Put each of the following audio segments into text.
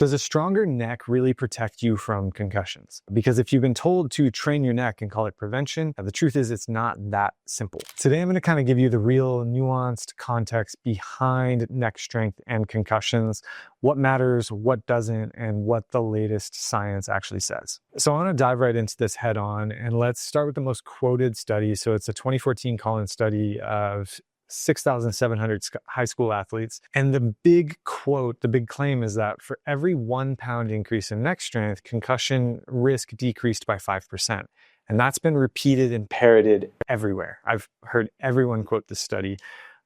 Does a stronger neck really protect you from concussions? Because if you've been told to train your neck and call it prevention, the truth is it's not that simple. Today, I'm going to kind of give you the real nuanced context behind neck strength and concussions, what matters, what doesn't, and what the latest science actually says. So I want to dive right into this head on, and let's start with the most quoted study. So it's a 2014 Colin study of 6,700 high school athletes. And the big quote, the big claim is that for every 1 pound increase in neck strength, concussion risk decreased by 5%. And that's been repeated and parroted everywhere. I've heard everyone quote this study.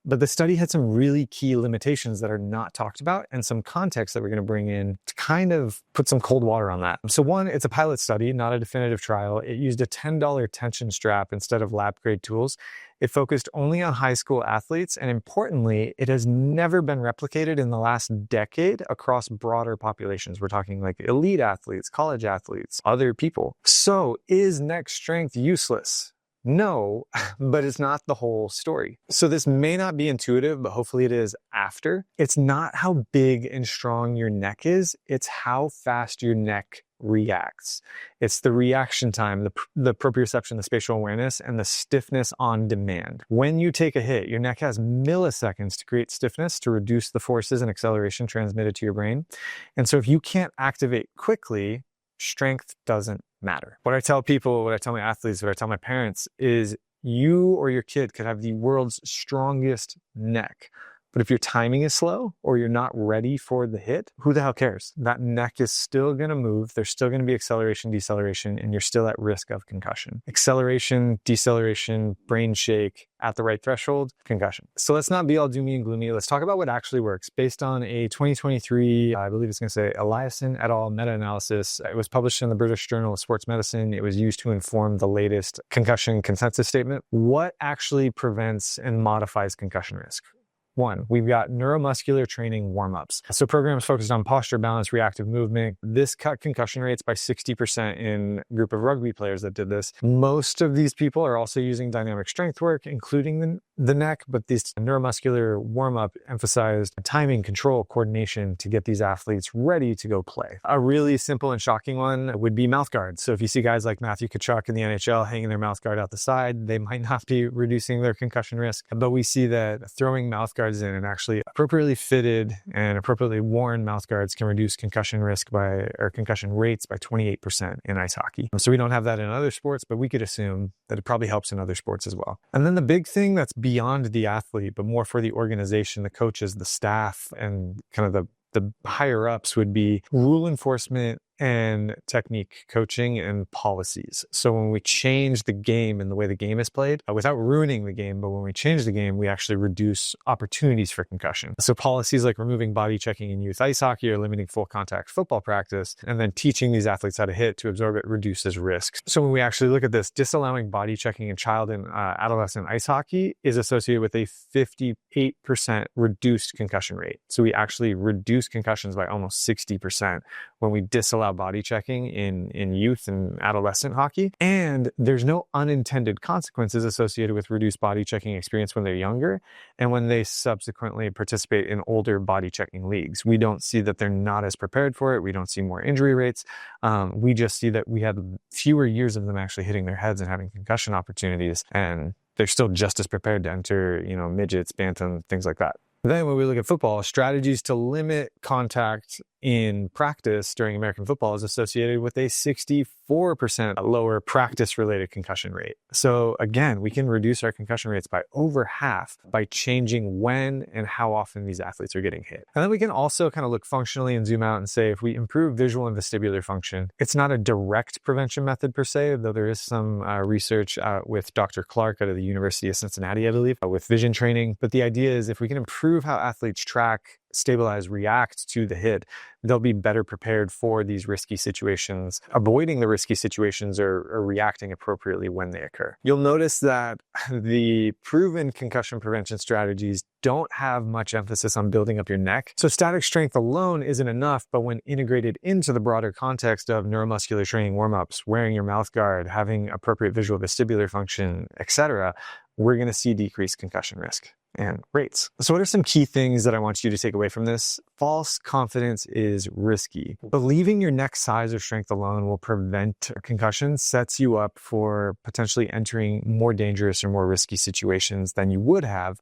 But the study had some really key limitations that are not talked about and some context that we're going to bring in to kind of put some cold water on that. So one, it's a pilot study, not a definitive trial. It used a $10 tension strap instead of lab grade tools. It focused only on high school athletes. And importantly, it has never been replicated in the last decade across broader populations. We're talking like elite athletes, college athletes, other people. So is neck strength useless? No, but it's not the whole story. So this may not be intuitive, but hopefully it is after. It's not how big and strong your neck is. It's how fast your neck reacts. It's the reaction time, the proprioception, the spatial awareness, and the stiffness on demand. When you take a hit, your neck has milliseconds to create stiffness to reduce the forces and acceleration transmitted to your brain. And so if you can't activate quickly, strength doesn't matter. What I tell people, what I tell my athletes, what I tell my parents is you or your kid could have the world's strongest neck. But if your timing is slow or you're not ready for the hit, who the hell cares? That neck is still going to move. There's still going to be acceleration, deceleration, and you're still at risk of concussion. Acceleration, deceleration, brain shake at the right threshold, concussion. So let's not be all doomy and gloomy. Let's talk about what actually works. Based on a 2023, I believe it's going to say Eliason et al. Meta-analysis. It was published in the British Journal of Sports Medicine. It was used to inform the latest concussion consensus statement. What actually prevents and modifies concussion risk? One, we've got neuromuscular training warm-ups. So programs focused on posture, balance, reactive movement. This cut concussion rates by 60% in a group of rugby players that did this. Most of these people are also using dynamic strength work, including the neck, but this neuromuscular warm-up emphasized timing, control, coordination to get these athletes ready to go play. A really simple and shocking one would be mouthguards. So if you see guys like Matthew Tkachuk in the NHL hanging their mouthguard out the side, they might not be reducing their concussion risk, but we see that throwing mouthguards in and actually appropriately fitted and appropriately worn mouthguards can reduce concussion risk or concussion rates by 28% in ice hockey. So we don't have that in other sports, but we could assume that it probably helps in other sports as well. And then the big thing that's beyond the athlete, but more for the organization, the coaches, the staff, and kind of the higher ups would be rule enforcement and technique coaching and policies. So when we change the game and the way the game is played, without ruining the game, but when we change the game, we actually reduce opportunities for concussion. So policies like removing body checking in youth ice hockey or limiting full contact football practice, and then teaching these athletes how to hit to absorb it reduces risk. So when we actually look at this, disallowing body checking in child and adolescent ice hockey is associated with a 58% reduced concussion rate. So we actually reduce concussions by almost 60% when we disallow body checking in youth and adolescent hockey. And there's no unintended consequences associated with reduced body checking experience when they're younger and when they subsequently participate in older body checking leagues. We don't see that they're not as prepared for it. We don't see more injury rates. We just see that we had fewer years of them actually hitting their heads and having concussion opportunities. And they're still just as prepared to enter, midgets, bantam, things like that. Then when we look at football, strategies to limit contact in practice during American football is associated with a 64% lower practice-related concussion rate. So again, we can reduce our concussion rates by over half by changing when and how often these athletes are getting hit. And then we can also kind of look functionally and zoom out and say, if we improve visual and vestibular function, it's not a direct prevention method per se, though there is some research with Dr. Clark out of the University of Cincinnati, I believe, with vision training. But the idea is if we can improve how athletes track, stabilize, react to the hit, they'll be better prepared for these risky situations, avoiding the risky situations or reacting appropriately when they occur. You'll notice that the proven concussion prevention strategies don't have much emphasis on building up your neck. So static strength alone isn't enough, but when integrated into the broader context of neuromuscular training warm-ups, wearing your mouth guard, having appropriate visual vestibular function, etc., we're going to see decreased concussion risk. and rates. So what are some key things that I want you to take away from this? False confidence is risky. Believing your neck size or strength alone will prevent concussions sets you up for potentially entering more dangerous or more risky situations than you would have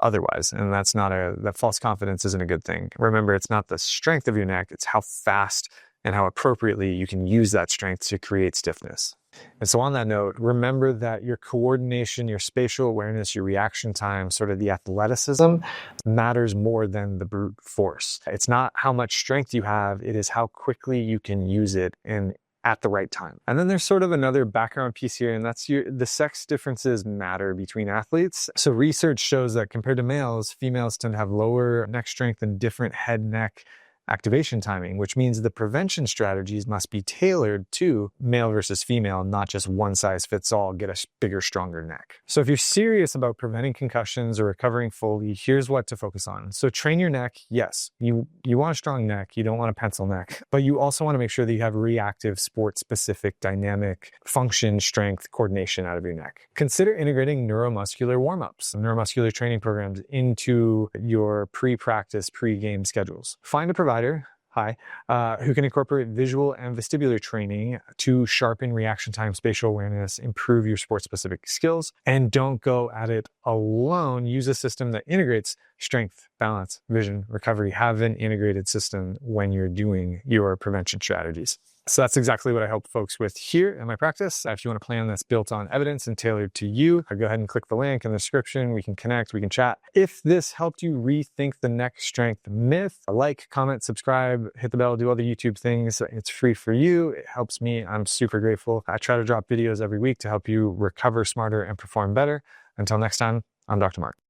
otherwise. And that false confidence isn't a good thing. Remember, it's not the strength of your neck, it's how fast and how appropriately you can use that strength to create stiffness. And so on that note, remember that your coordination, your spatial awareness, your reaction time, sort of the athleticism matters more than the brute force. It's not how much strength you have, it is how quickly you can use it and at the right time. And then there's sort of another background piece here, and that's the sex differences matter between athletes. So research shows that compared to males, females tend to have lower neck strength and different head-neck activation timing, which means the prevention strategies must be tailored to male versus female, not just one size fits all, get a bigger, stronger neck. So if you're serious about preventing concussions or recovering fully, here's what to focus on. So train your neck. Yes, you want a strong neck. You don't want a pencil neck, but you also want to make sure that you have reactive, sport-specific, dynamic function, strength, coordination out of your neck. Consider integrating neuromuscular warm-ups, neuromuscular training programs into your pre-practice, pre-game schedules. Find a provider who can incorporate visual and vestibular training to sharpen reaction time, spatial awareness, improve your sport-specific skills, and don't go at it alone. Use a system that integrates strength, balance, vision, recovery. Have an integrated system when you're doing your prevention strategies. So that's exactly what I help folks with here in my practice. If you want a plan that's built on evidence and tailored to you, go ahead and click the link in the description. We can connect, we can chat. If this helped you rethink the neck strength myth, like, comment, subscribe, hit the bell, do all the YouTube things. It's free for you. It helps me. I'm super grateful. I try to drop videos every week to help you recover smarter and perform better. Until next time, I'm Dr. Mark.